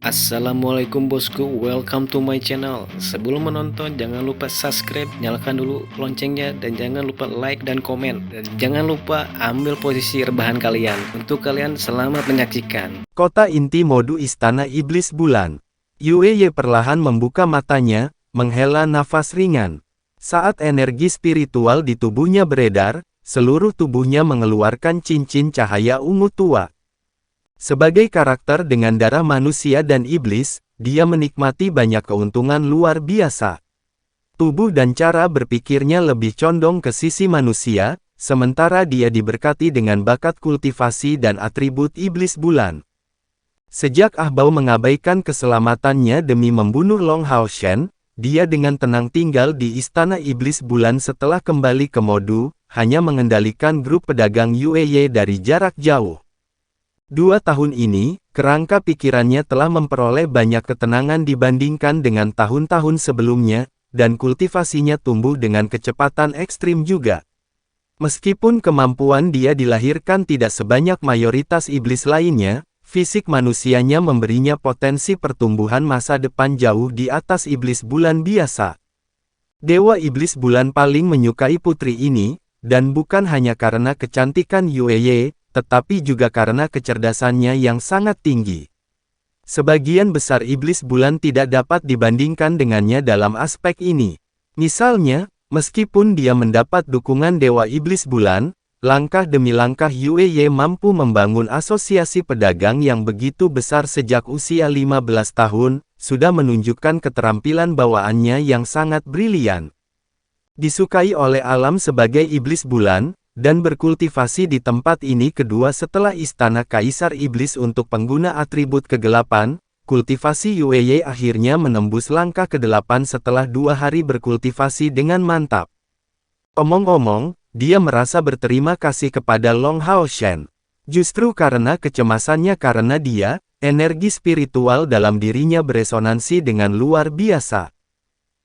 Assalamualaikum bosku, welcome to my channel. Sebelum menonton jangan lupa subscribe, nyalakan dulu loncengnya, dan jangan lupa like dan komen. Dan jangan lupa ambil posisi rebahan kalian. Untuk kalian selamat menyaksikan. Kota inti mode Istana Iblis Bulan. Yueye perlahan membuka matanya, menghela nafas ringan. Saat energi spiritual di tubuhnya beredar, seluruh tubuhnya mengeluarkan cincin cahaya ungu tua. Sebagai karakter dengan darah manusia dan iblis, dia menikmati banyak keuntungan luar biasa. Tubuh dan cara berpikirnya lebih condong ke sisi manusia, sementara dia diberkati dengan bakat kultivasi dan atribut iblis bulan. Sejak Ahbao mengabaikan keselamatannya demi membunuh Long Hao Shen, dia dengan tenang tinggal di Istana Iblis Bulan setelah kembali ke Modu, hanya mengendalikan grup pedagang Yueye dari jarak jauh. 2 tahun ini, kerangka pikirannya telah memperoleh banyak ketenangan dibandingkan dengan tahun-tahun sebelumnya, dan kultivasinya tumbuh dengan kecepatan ekstrim juga. Meskipun kemampuan dia dilahirkan tidak sebanyak mayoritas iblis lainnya, fisik manusianya memberinya potensi pertumbuhan masa depan jauh di atas iblis bulan biasa. Dewa iblis bulan paling menyukai putri ini, dan bukan hanya karena kecantikan Yueye, tetapi juga karena kecerdasannya yang sangat tinggi. Sebagian besar iblis bulan tidak dapat dibandingkan dengannya dalam aspek ini. Misalnya, meskipun dia mendapat dukungan Dewa Iblis Bulan, langkah demi langkah Yueye mampu membangun asosiasi pedagang yang begitu besar sejak usia 15 tahun, sudah menunjukkan keterampilan bawaannya yang sangat brilian. Disukai oleh alam sebagai iblis bulan, dan berkultivasi di tempat ini kedua setelah Istana Kaisar Iblis untuk pengguna atribut kegelapan, kultivasi Yueye akhirnya menembus langkah ke-8 setelah 2 hari berkultivasi dengan mantap. Omong-omong, dia merasa berterima kasih kepada Long Hao Shen. Justru karena kecemasannya karena dia, energi spiritual dalam dirinya beresonansi dengan luar biasa.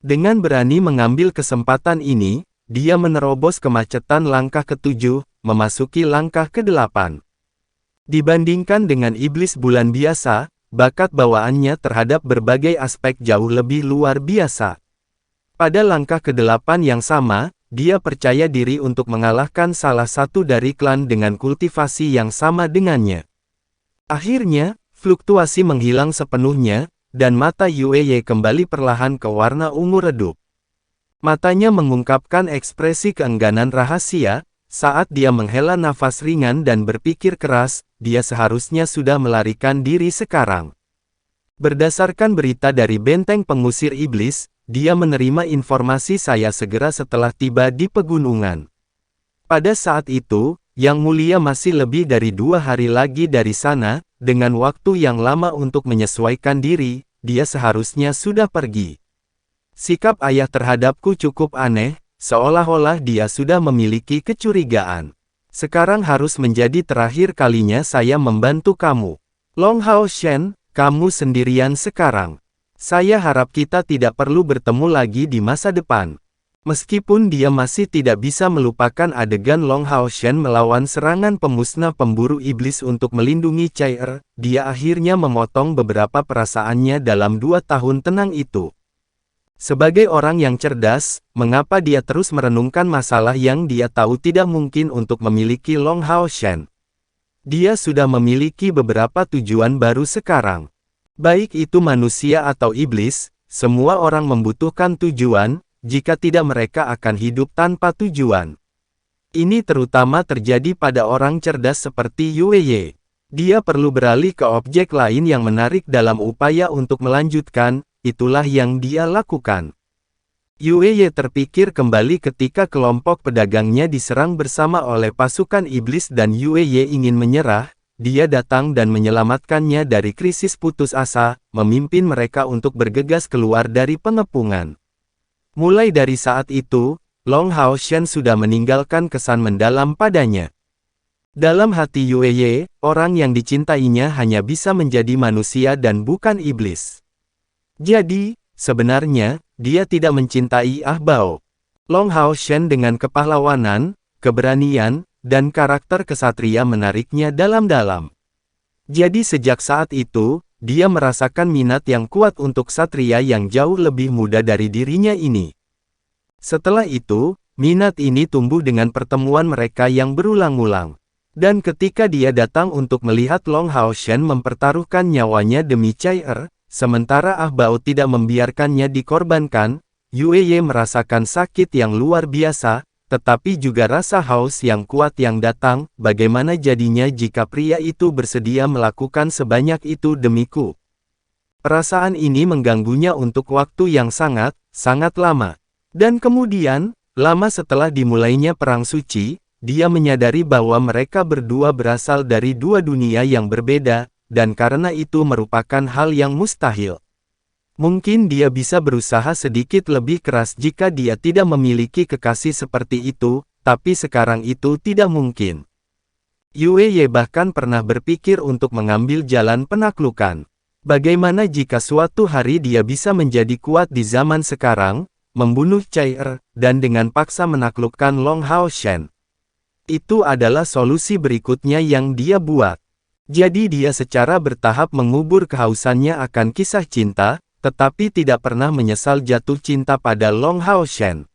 Dengan berani mengambil kesempatan ini, dia menerobos kemacetan langkah ke-7, memasuki langkah ke-8. Dibandingkan dengan iblis bulan biasa, bakat bawaannya terhadap berbagai aspek jauh lebih luar biasa. Pada langkah ke-8 yang sama, dia percaya diri untuk mengalahkan salah satu dari klan dengan kultivasi yang sama dengannya. Akhirnya, fluktuasi menghilang sepenuhnya, dan mata Yueye kembali perlahan ke warna ungu redup. Matanya mengungkapkan ekspresi keengganan rahasia, saat dia menghela nafas ringan dan berpikir keras, dia seharusnya sudah melarikan diri sekarang. Berdasarkan berita dari benteng pengusir iblis, dia menerima informasi saya segera setelah tiba di pegunungan. Pada saat itu, Yang Mulia masih lebih dari 2 hari lagi dari sana, dengan waktu yang lama untuk menyesuaikan diri, dia seharusnya sudah pergi. Sikap ayah terhadapku cukup aneh, seolah-olah dia sudah memiliki kecurigaan. Sekarang harus menjadi terakhir kalinya saya membantu kamu. Long Hao Shen, kamu sendirian sekarang. Saya harap kita tidak perlu bertemu lagi di masa depan. Meskipun dia masih tidak bisa melupakan adegan Long Hao Shen melawan serangan pemusnah pemburu iblis untuk melindungi Chai-er, dia akhirnya memotong beberapa perasaannya dalam 2 tahun tenang itu. Sebagai orang yang cerdas, mengapa dia terus merenungkan masalah yang dia tahu tidak mungkin untuk memiliki Long Hao Shen? Dia sudah memiliki beberapa tujuan baru sekarang. Baik itu manusia atau iblis, semua orang membutuhkan tujuan, jika tidak mereka akan hidup tanpa tujuan. Ini terutama terjadi pada orang cerdas seperti Yueye. Dia perlu beralih ke objek lain yang menarik dalam upaya untuk melanjutkan. Itulah yang dia lakukan. Yueye terpikir kembali ketika kelompok pedagangnya diserang bersama oleh pasukan iblis dan Yueye ingin menyerah, dia datang dan menyelamatkannya dari krisis putus asa, memimpin mereka untuk bergegas keluar dari pengepungan. Mulai dari saat itu, Long Hao Shen sudah meninggalkan kesan mendalam padanya. Dalam hati Yueye, orang yang dicintainya hanya bisa menjadi manusia dan bukan iblis. Jadi, sebenarnya, dia tidak mencintai Ahbao. Long Hao Shen dengan kepahlawanan, keberanian, dan karakter kesatria menariknya dalam-dalam. Jadi sejak saat itu, dia merasakan minat yang kuat untuk satria yang jauh lebih muda dari dirinya ini. Setelah itu, minat ini tumbuh dengan pertemuan mereka yang berulang-ulang. Dan ketika dia datang untuk melihat Long Hao Shen mempertaruhkan nyawanya demi Chai sementara Ah Bao tidak membiarkannya dikorbankan, Yue Ye merasakan sakit yang luar biasa, tetapi juga rasa haus yang kuat yang datang. Bagaimana jadinya jika pria itu bersedia melakukan sebanyak itu demiku? Perasaan ini mengganggunya untuk waktu yang sangat lama. Dan kemudian, lama setelah dimulainya Perang Suci, dia menyadari bahwa mereka berdua berasal dari dua dunia yang berbeda, dan karena itu merupakan hal yang mustahil. Mungkin dia bisa berusaha sedikit lebih keras jika dia tidak memiliki kekasih seperti itu, tapi sekarang itu tidak mungkin. Yue Ye bahkan pernah berpikir untuk mengambil jalan penaklukan. Bagaimana jika suatu hari dia bisa menjadi kuat di zaman sekarang, membunuh Chai dan dengan paksa menaklukkan Long Hao Shen? Itu adalah solusi berikutnya yang dia buat. Jadi dia secara bertahap mengubur kehausannya akan kisah cinta, tetapi tidak pernah menyesal jatuh cinta pada Long Hao Shen.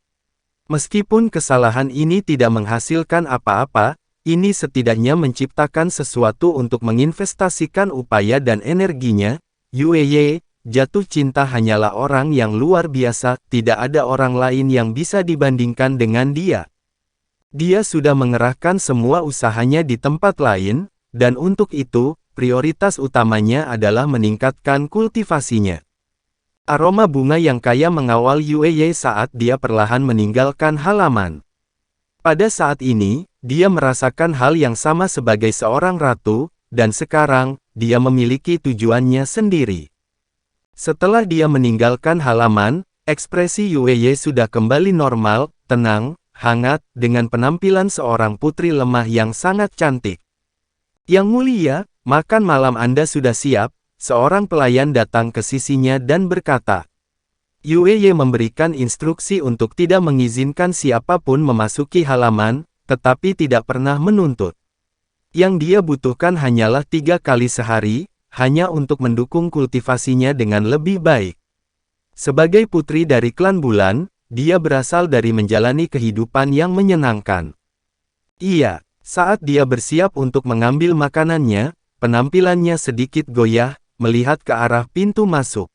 Meskipun kesalahan ini tidak menghasilkan apa-apa, ini setidaknya menciptakan sesuatu untuk menginvestasikan upaya dan energinya. Yue Ye, jatuh cinta hanyalah orang yang luar biasa, tidak ada orang lain yang bisa dibandingkan dengan dia. Dia sudah mengerahkan semua usahanya di tempat lain, dan untuk itu, prioritas utamanya adalah meningkatkan kultivasinya. Aroma bunga yang kaya mengawal Yue Ye saat dia perlahan meninggalkan halaman. Pada saat ini, dia merasakan hal yang sama sebagai seorang ratu, dan sekarang, dia memiliki tujuannya sendiri. Setelah dia meninggalkan halaman, ekspresi Yue Ye sudah kembali normal, tenang, hangat, dengan penampilan seorang putri lemah yang sangat cantik. Yang mulia, makan malam Anda sudah siap. Seorang pelayan datang ke sisinya dan berkata, Yue Ye memberikan instruksi untuk tidak mengizinkan siapapun memasuki halaman, tetapi tidak pernah menuntut. Yang dia butuhkan hanyalah 3 kali sehari, hanya untuk mendukung kultivasinya dengan lebih baik. Sebagai putri dari klan bulan, dia berasal dari menjalani kehidupan yang menyenangkan. Iya, saat dia bersiap untuk mengambil makanannya, penampilannya sedikit goyah, melihat ke arah pintu masuk.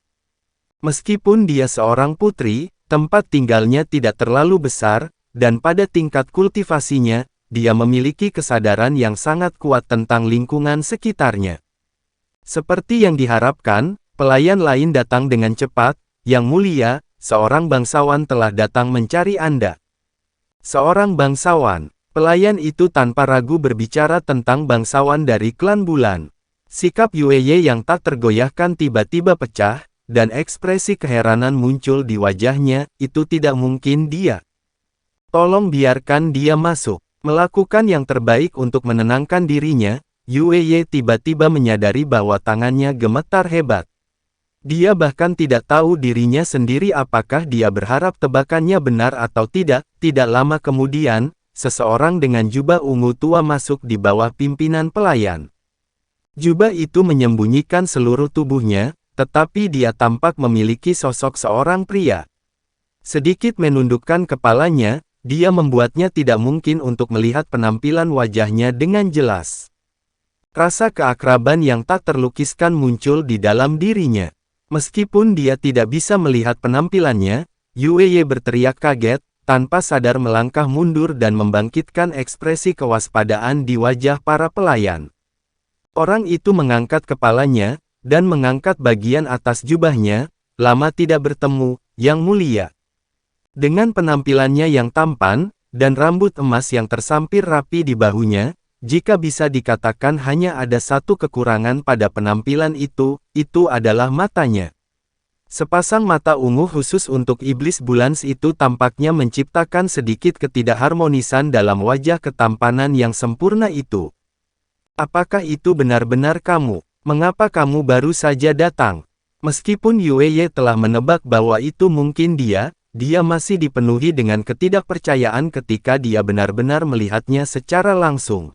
Meskipun dia seorang putri, tempat tinggalnya tidak terlalu besar, dan pada tingkat kultivasinya, dia memiliki kesadaran yang sangat kuat tentang lingkungan sekitarnya. Seperti yang diharapkan, pelayan lain datang dengan cepat. Yang mulia, seorang bangsawan telah datang mencari Anda. Seorang bangsawan. Pelayan itu tanpa ragu berbicara tentang bangsawan dari klan bulan. Sikap Yue Ye yang tak tergoyahkan tiba-tiba pecah, dan ekspresi keheranan muncul di wajahnya. Itu tidak mungkin dia. Tolong biarkan dia masuk. Melakukan yang terbaik untuk menenangkan dirinya, Yue Ye tiba-tiba menyadari bahwa tangannya gemetar hebat. Dia bahkan tidak tahu dirinya sendiri apakah dia berharap tebakannya benar atau tidak. Tidak lama kemudian, seseorang dengan jubah ungu tua masuk di bawah pimpinan pelayan. Jubah itu menyembunyikan seluruh tubuhnya, tetapi dia tampak memiliki sosok seorang pria. Sedikit menundukkan kepalanya, dia membuatnya tidak mungkin untuk melihat penampilan wajahnya dengan jelas. Rasa keakraban yang tak terlukiskan muncul di dalam dirinya. Meskipun dia tidak bisa melihat penampilannya, Yue Ye berteriak kaget, tanpa sadar melangkah mundur dan membangkitkan ekspresi kewaspadaan di wajah para pelayan. Orang itu mengangkat kepalanya, dan mengangkat bagian atas jubahnya. Lama tidak bertemu, Yang Mulia. Dengan penampilannya yang tampan, dan rambut emas yang tersampir rapi di bahunya, jika bisa dikatakan hanya ada satu kekurangan pada penampilan itu adalah matanya. Sepasang mata ungu khusus untuk iblis bulan itu tampaknya menciptakan sedikit ketidakharmonisan dalam wajah ketampanan yang sempurna itu. Apakah itu benar-benar kamu? Mengapa kamu baru saja datang? Meskipun Yue Ye telah menebak bahwa itu mungkin dia masih dipenuhi dengan ketidakpercayaan ketika dia benar-benar melihatnya secara langsung.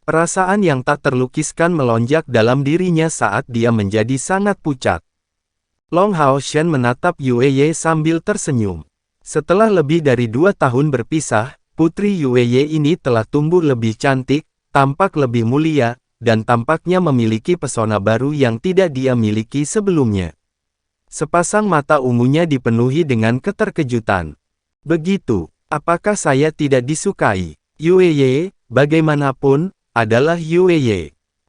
Perasaan yang tak terlukiskan melonjak dalam dirinya saat dia menjadi sangat pucat. Long Hao Shen menatap Yue Ye sambil tersenyum. Setelah lebih dari 2 tahun berpisah, putri Yue Ye ini telah tumbuh lebih cantik, tampak lebih mulia, dan tampaknya memiliki pesona baru yang tidak dia miliki sebelumnya. Sepasang mata ungunya dipenuhi dengan keterkejutan. Begitu, apakah saya tidak disukai? Yue Ye, bagaimanapun, adalah Yue Ye.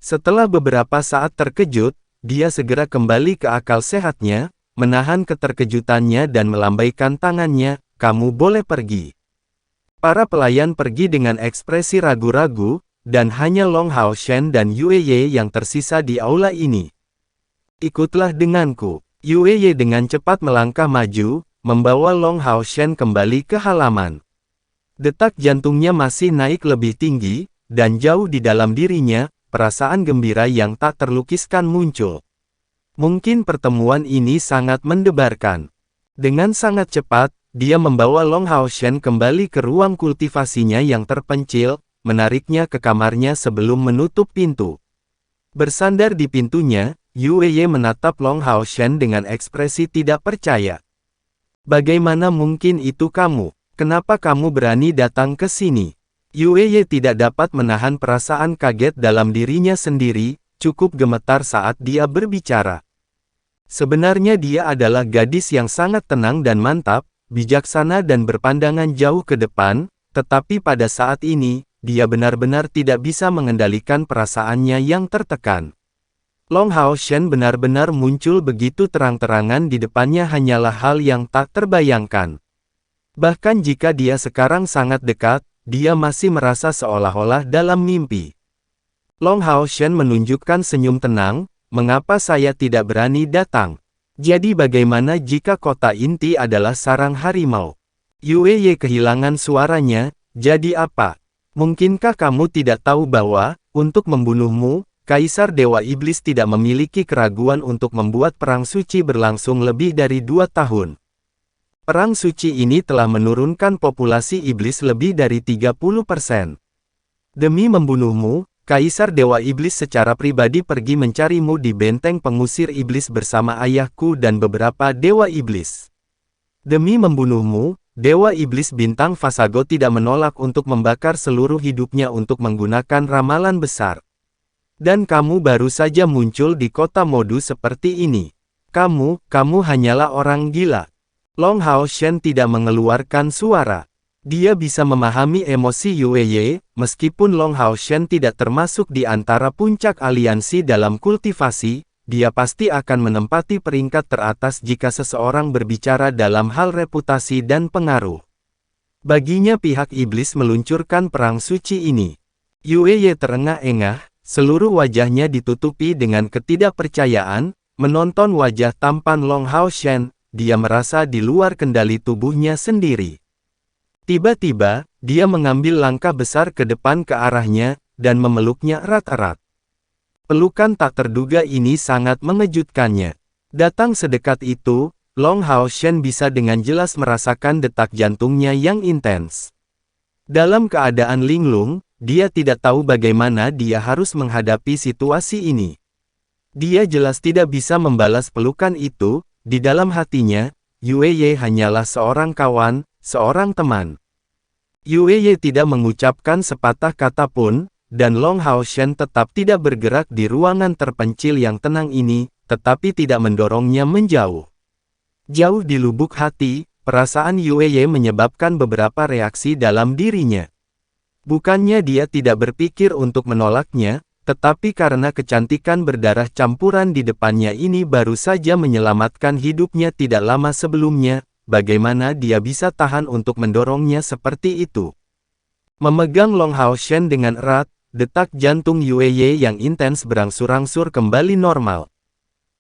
Setelah beberapa saat terkejut, dia segera kembali ke akal sehatnya, menahan keterkejutannya dan melambaikan tangannya, "Kamu boleh pergi." Para pelayan pergi dengan ekspresi ragu-ragu, dan hanya Long Hao Shen dan Yue Ye yang tersisa di aula ini. "Ikutlah denganku." Yue Ye dengan cepat melangkah maju, membawa Long Hao Shen kembali ke halaman. Detak jantungnya masih naik lebih tinggi, dan jauh di dalam dirinya, perasaan gembira yang tak terlukiskan muncul. Mungkin pertemuan ini sangat mendebarkan. Dengan sangat cepat, dia membawa Long Hao Shen kembali ke ruang kultivasinya yang terpencil, menariknya ke kamarnya sebelum menutup pintu. Bersandar di pintunya, Yue Ye menatap Long Hao Shen dengan ekspresi tidak percaya. "Bagaimana mungkin itu kamu? Kenapa kamu berani datang ke sini?" Yue Ye tidak dapat menahan perasaan kaget dalam dirinya sendiri, cukup gemetar saat dia berbicara. Sebenarnya dia adalah gadis yang sangat tenang dan mantap, bijaksana dan berpandangan jauh ke depan, tetapi pada saat ini, dia benar-benar tidak bisa mengendalikan perasaannya yang tertekan. Long Hao Shen benar-benar muncul begitu terang-terangan di depannya hanyalah hal yang tak terbayangkan. Bahkan jika dia sekarang sangat dekat, dia masih merasa seolah-olah dalam mimpi. Long Hao Shen menunjukkan senyum tenang, "Mengapa saya tidak berani datang? Jadi bagaimana jika kota inti adalah sarang harimau?" Yue Ye kehilangan suaranya, "Jadi apa? Mungkinkah kamu tidak tahu bahwa, untuk membunuhmu, Kaisar Dewa Iblis tidak memiliki keraguan untuk membuat perang suci berlangsung lebih dari 2 tahun. Perang suci ini telah menurunkan populasi iblis lebih dari 30%. Demi membunuhmu, Kaisar Dewa Iblis secara pribadi pergi mencarimu di benteng pengusir iblis bersama ayahku dan beberapa Dewa Iblis. Demi membunuhmu, Dewa Iblis Bintang Vasago tidak menolak untuk membakar seluruh hidupnya untuk menggunakan ramalan besar. Dan kamu baru saja muncul di kota Modu seperti ini. Kamu hanyalah orang gila." Long Hao Shen tidak mengeluarkan suara. Dia bisa memahami emosi Yue Ye, meskipun Long Hao Shen tidak termasuk di antara puncak aliansi dalam kultivasi, dia pasti akan menempati peringkat teratas jika seseorang berbicara dalam hal reputasi dan pengaruh. Baginya pihak iblis meluncurkan perang suci ini. Yue Ye terengah-engah, seluruh wajahnya ditutupi dengan ketidakpercayaan, menonton wajah tampan Long Hao Shen. Dia merasa di luar kendali tubuhnya sendiri. Tiba-tiba, dia mengambil langkah besar ke depan ke arahnya, dan memeluknya erat-erat. Pelukan tak terduga ini sangat mengejutkannya. Datang sedekat itu, Long Hao Shen bisa dengan jelas merasakan detak jantungnya yang intens. Dalam keadaan linglung, dia tidak tahu bagaimana dia harus menghadapi situasi ini. Dia jelas tidak bisa membalas pelukan itu. Di dalam hatinya, Yue Ye hanyalah seorang kawan, seorang teman. Yue Ye tidak mengucapkan sepatah kata pun, dan Long Hao Shen tetap tidak bergerak di ruangan terpencil yang tenang ini, tetapi tidak mendorongnya menjauh. Jauh di lubuk hati, perasaan Yue Ye menyebabkan beberapa reaksi dalam dirinya. Bukannya dia tidak berpikir untuk menolaknya, tetapi karena kecantikan berdarah campuran di depannya ini baru saja menyelamatkan hidupnya tidak lama sebelumnya, bagaimana dia bisa tahan untuk mendorongnya seperti itu? Memegang Long Hao Shen dengan erat, detak jantung Yue Ye yang intens berangsur-angsur kembali normal.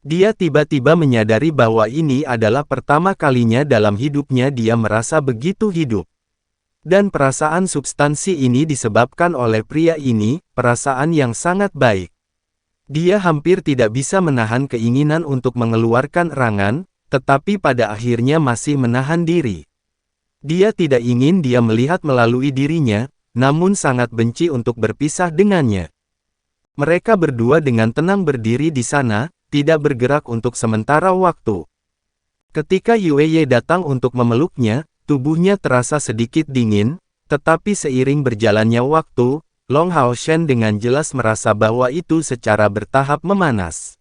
Dia tiba-tiba menyadari bahwa ini adalah pertama kalinya dalam hidupnya dia merasa begitu hidup. Dan perasaan substansi ini disebabkan oleh pria ini, perasaan yang sangat baik. Dia hampir tidak bisa menahan keinginan untuk mengeluarkan erangan, tetapi pada akhirnya masih menahan diri. Dia tidak ingin dia melihat melalui dirinya, namun sangat benci untuk berpisah dengannya. Mereka berdua dengan tenang berdiri di sana, tidak bergerak untuk sementara waktu. Ketika Yueye datang untuk memeluknya, tubuhnya terasa sedikit dingin, tetapi seiring berjalannya waktu, Long Hao Shen dengan jelas merasa bahwa itu secara bertahap memanas.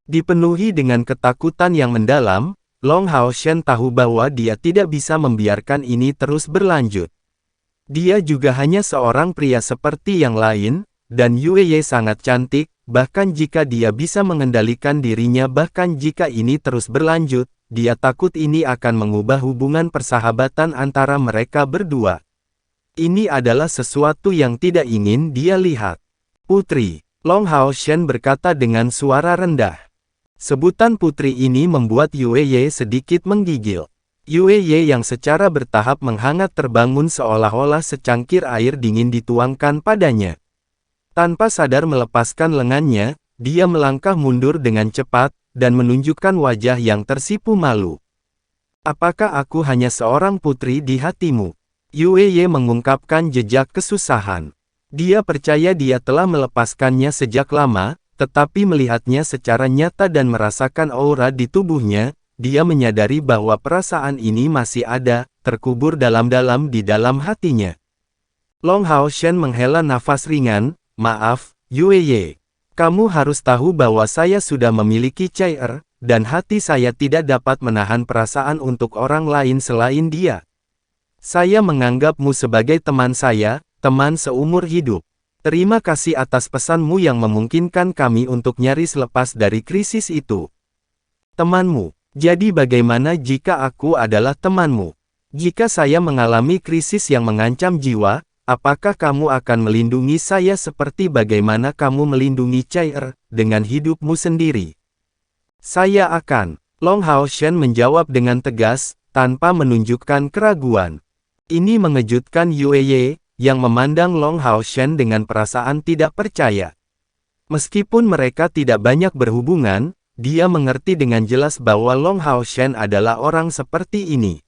Dipenuhi dengan ketakutan yang mendalam, Long Hao Shen tahu bahwa dia tidak bisa membiarkan ini terus berlanjut. Dia juga hanya seorang pria seperti yang lain, dan Yueye sangat cantik, bahkan jika dia bisa mengendalikan dirinya bahkan jika ini terus berlanjut, dia takut ini akan mengubah hubungan persahabatan antara mereka berdua. Ini adalah sesuatu yang tidak ingin dia lihat. Putri, Long Hao Shen berkata dengan suara rendah. Sebutan putri ini membuat Yueye sedikit menggigil. Yueye yang secara bertahap menghangat terbangun seolah-olah secangkir air dingin dituangkan padanya. Tanpa sadar melepaskan lengannya, dia melangkah mundur dengan cepat, dan menunjukkan wajah yang tersipu malu. Apakah aku hanya seorang putri di hatimu? Yueye mengungkapkan jejak kesusahan. Dia percaya dia telah melepaskannya sejak lama, tetapi melihatnya secara nyata dan merasakan aura di tubuhnya, dia menyadari bahwa perasaan ini masih ada, terkubur dalam-dalam di dalam hatinya. Long Hao Shen menghela nafas ringan, maaf, Yueye. Kamu harus tahu bahwa saya sudah memiliki Chai-er, dan hati saya tidak dapat menahan perasaan untuk orang lain selain dia. Saya menganggapmu sebagai teman saya, teman seumur hidup. Terima kasih atas pesanmu yang memungkinkan kami untuk nyaris lepas dari krisis itu. Temanmu, jadi bagaimana jika aku adalah temanmu? Jika saya mengalami krisis yang mengancam jiwa, apakah kamu akan melindungi saya seperti bagaimana kamu melindungi Chai-er, dengan hidupmu sendiri? Saya akan. Long Hao Shen menjawab dengan tegas, tanpa menunjukkan keraguan. Ini mengejutkan Yueye, yang memandang Long Hao Shen dengan perasaan tidak percaya. Meskipun mereka tidak banyak berhubungan, dia mengerti dengan jelas bahwa Long Hao Shen adalah orang seperti ini.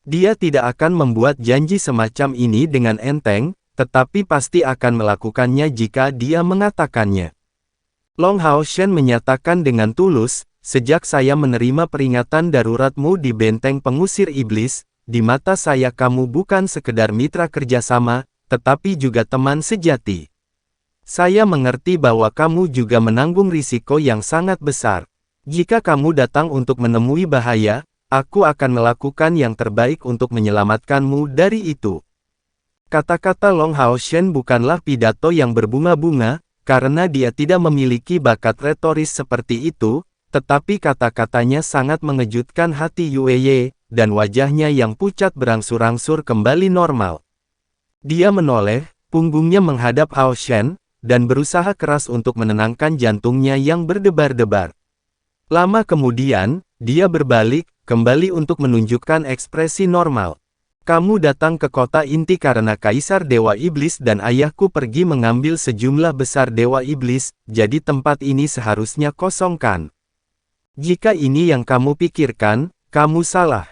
Dia tidak akan membuat janji semacam ini dengan enteng, tetapi pasti akan melakukannya jika dia mengatakannya. Long Hao Shen menyatakan dengan tulus, sejak saya menerima peringatan daruratmu di benteng pengusir iblis, di mata saya kamu bukan sekedar mitra kerjasama, tetapi juga teman sejati. Saya mengerti bahwa kamu juga menanggung risiko yang sangat besar. Jika kamu datang untuk menemui bahaya, aku akan melakukan yang terbaik untuk menyelamatkanmu dari itu. Kata-kata Long Hao Shen bukanlah pidato yang berbunga-bunga, karena dia tidak memiliki bakat retoris seperti itu, tetapi kata-katanya sangat mengejutkan hati Yueye, dan wajahnya yang pucat berangsur-angsur kembali normal. Dia menoleh, punggungnya menghadap Hao Shen, dan berusaha keras untuk menenangkan jantungnya yang berdebar-debar. Lama kemudian, dia berbalik, kembali untuk menunjukkan ekspresi normal. Kamu datang ke kota inti karena Kaisar Dewa Iblis dan ayahku pergi mengambil sejumlah besar Dewa Iblis, jadi tempat ini seharusnya kosongkan. Jika ini yang kamu pikirkan, kamu salah.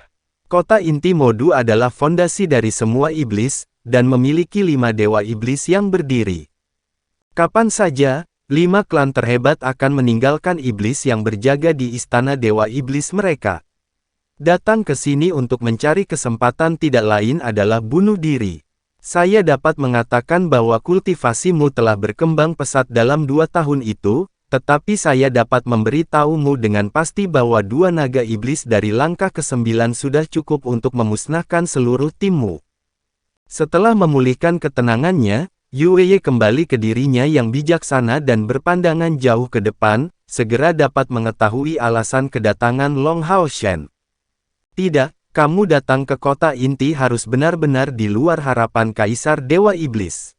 Kota inti Modu adalah fondasi dari semua iblis, dan memiliki 5 dewa iblis yang berdiri. Kapan saja, 5 klan terhebat akan meninggalkan iblis yang berjaga di istana dewa iblis mereka. Datang ke sini untuk mencari kesempatan tidak lain adalah bunuh diri. Saya dapat mengatakan bahwa kultivasimu telah berkembang pesat dalam 2 tahun itu, tetapi saya dapat memberitahumu dengan pasti bahwa 2 naga iblis dari langkah ke-9 sudah cukup untuk memusnahkan seluruh timmu. Setelah memulihkan ketenangannya, Yueye kembali ke dirinya yang bijaksana dan berpandangan jauh ke depan, segera dapat mengetahui alasan kedatangan Long Hao Shen. Tidak, kamu datang ke kota inti harus benar-benar di luar harapan Kaisar Dewa Iblis.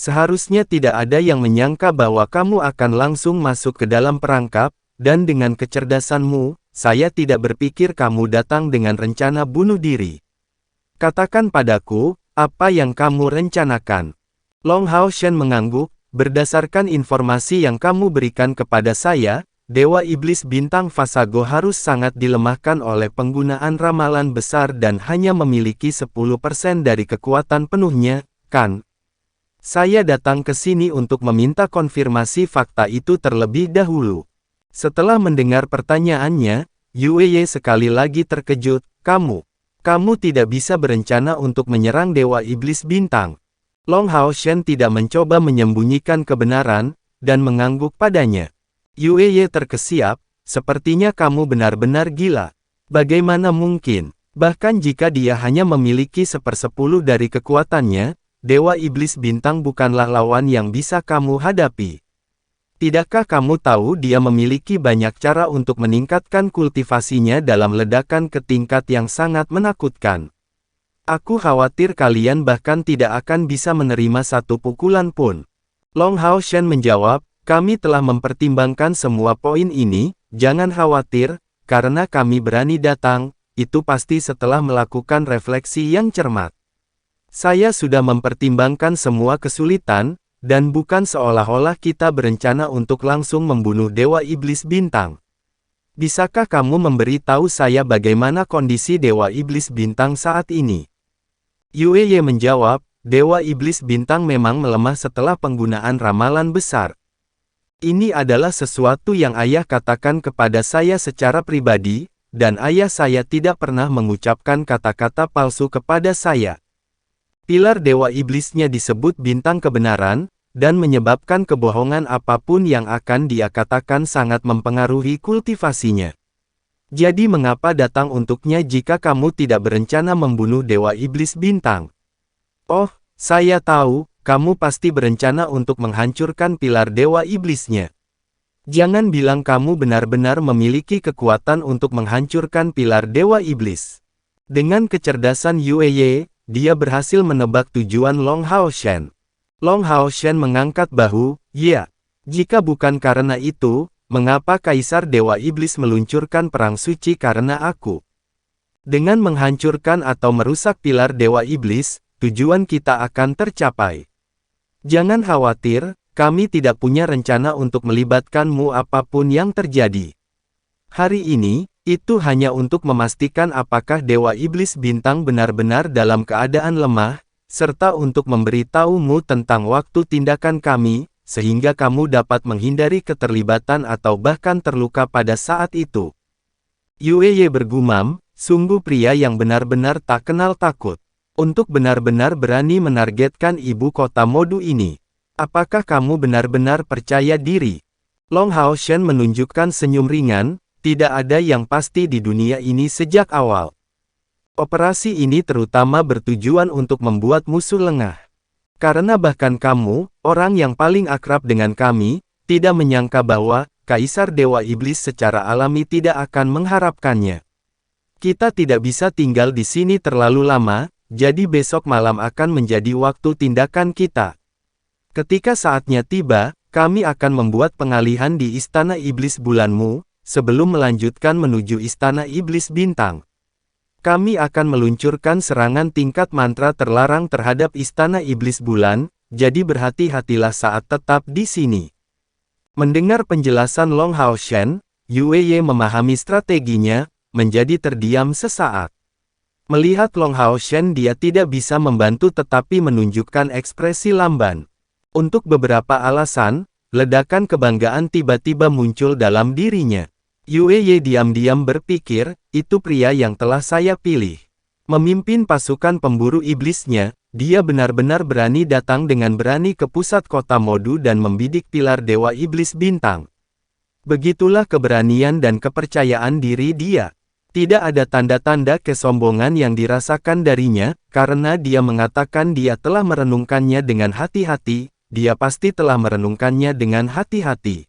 Seharusnya tidak ada yang menyangka bahwa kamu akan langsung masuk ke dalam perangkap, dan dengan kecerdasanmu, saya tidak berpikir kamu datang dengan rencana bunuh diri. Katakan padaku, apa yang kamu rencanakan? Long Hao Shen mengangguk, berdasarkan informasi yang kamu berikan kepada saya, Dewa Iblis Bintang Fasago harus sangat dilemahkan oleh penggunaan ramalan besar dan hanya memiliki 10% dari kekuatan penuhnya. kan? Saya datang ke sini untuk meminta konfirmasi fakta itu terlebih dahulu. Setelah mendengar pertanyaannya, Yueye sekali lagi terkejut. Kamu tidak bisa berencana untuk menyerang Dewa Iblis Bintang. Long Hao Shen tidak mencoba menyembunyikan kebenaran, dan mengangguk padanya. Yueye terkesiap, sepertinya kamu benar-benar gila. Bagaimana mungkin? Bahkan jika dia hanya memiliki 1/10 dari kekuatannya, Dewa Iblis Bintang bukanlah lawan yang bisa kamu hadapi. Tidakkah kamu tahu dia memiliki banyak cara untuk meningkatkan kultivasinya dalam ledakan ke tingkat yang sangat menakutkan? Aku khawatir kalian bahkan tidak akan bisa menerima satu pukulan pun. Long Hao Shen menjawab, kami telah mempertimbangkan semua poin ini, jangan khawatir, karena kami berani datang, itu pasti setelah melakukan refleksi yang cermat. Saya sudah mempertimbangkan semua kesulitan, dan bukan seolah-olah kita berencana untuk langsung membunuh Dewa Iblis Bintang. Bisakah kamu memberitahu saya bagaimana kondisi Dewa Iblis Bintang saat ini? Yueye menjawab, Dewa Iblis Bintang memang melemah setelah penggunaan ramalan besar. Ini adalah sesuatu yang ayah katakan kepada saya secara pribadi, dan ayah saya tidak pernah mengucapkan kata-kata palsu kepada saya. Pilar Dewa Iblisnya disebut bintang kebenaran, dan menyebabkan kebohongan apapun yang akan dia katakan sangat mempengaruhi kultivasinya. Jadi mengapa datang untuknya jika kamu tidak berencana membunuh Dewa Iblis Bintang? Oh, saya tahu, kamu pasti berencana untuk menghancurkan pilar Dewa Iblisnya. Jangan bilang kamu benar-benar memiliki kekuatan untuk menghancurkan pilar Dewa Iblis. Dengan kecerdasan Yueye, dia berhasil menebak tujuan Long Hao Shen. Long Hao Shen mengangkat bahu, ya. Jika bukan karena itu, mengapa Kaisar Dewa Iblis meluncurkan perang suci karena aku? Dengan menghancurkan atau merusak pilar Dewa Iblis, tujuan kita akan tercapai. Jangan khawatir, kami tidak punya rencana untuk melibatkanmu apapun yang terjadi. Hari ini, itu hanya untuk memastikan apakah Dewa Iblis Bintang benar-benar dalam keadaan lemah, serta untuk memberitahumu tentang waktu tindakan kami, sehingga kamu dapat menghindari keterlibatan atau bahkan terluka pada saat itu. Yueye bergumam, sungguh pria yang benar-benar tak kenal takut. Untuk benar-benar berani menargetkan ibu kota Modu ini. Apakah kamu benar-benar percaya diri? Long Hao Shen menunjukkan senyum ringan. Tidak ada yang pasti di dunia ini sejak awal. Operasi ini terutama bertujuan untuk membuat musuh lengah. Karena bahkan kamu, orang yang paling akrab dengan kami, tidak menyangka bahwa Kaisar Dewa Iblis secara alami tidak akan mengharapkannya. Kita tidak bisa tinggal di sini terlalu lama, jadi besok malam akan menjadi waktu tindakan kita. Ketika saatnya tiba, kami akan membuat pengalihan di Istana Iblis Bulanmu, sebelum melanjutkan menuju Istana Iblis Bintang. Kami akan meluncurkan serangan tingkat mantra terlarang terhadap Istana Iblis Bulan, jadi berhati-hatilah saat tetap di sini. Mendengar penjelasan Long Hao Shen, Yueye memahami strateginya, menjadi terdiam sesaat. Melihat Long Hao Shen dia tidak bisa membantu tetapi menunjukkan ekspresi lamban. Untuk beberapa alasan, ledakan kebanggaan tiba-tiba muncul dalam dirinya. Yueye diam-diam berpikir, itu pria yang telah saya pilih. Memimpin pasukan pemburu iblisnya, dia benar-benar berani datang dengan berani ke pusat kota Modu dan membidik pilar Dewa Iblis Bintang. Begitulah keberanian dan kepercayaan diri dia. Tidak ada tanda-tanda kesombongan yang dirasakan darinya, karena dia mengatakan dia telah merenungkannya dengan hati-hati, dia pasti telah merenungkannya dengan hati-hati.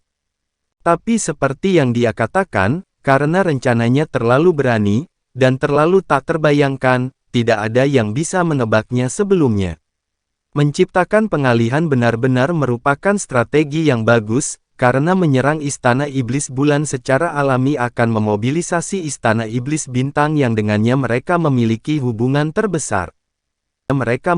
Tapi seperti yang dia katakan, karena rencananya terlalu berani, dan terlalu tak terbayangkan, tidak ada yang bisa menebaknya sebelumnya. Menciptakan pengalihan benar-benar merupakan strategi yang bagus, karena menyerang Istana Iblis Bulan secara alami akan memobilisasi Istana Iblis Bintang yang dengannya mereka memiliki hubungan terbesar. Mereka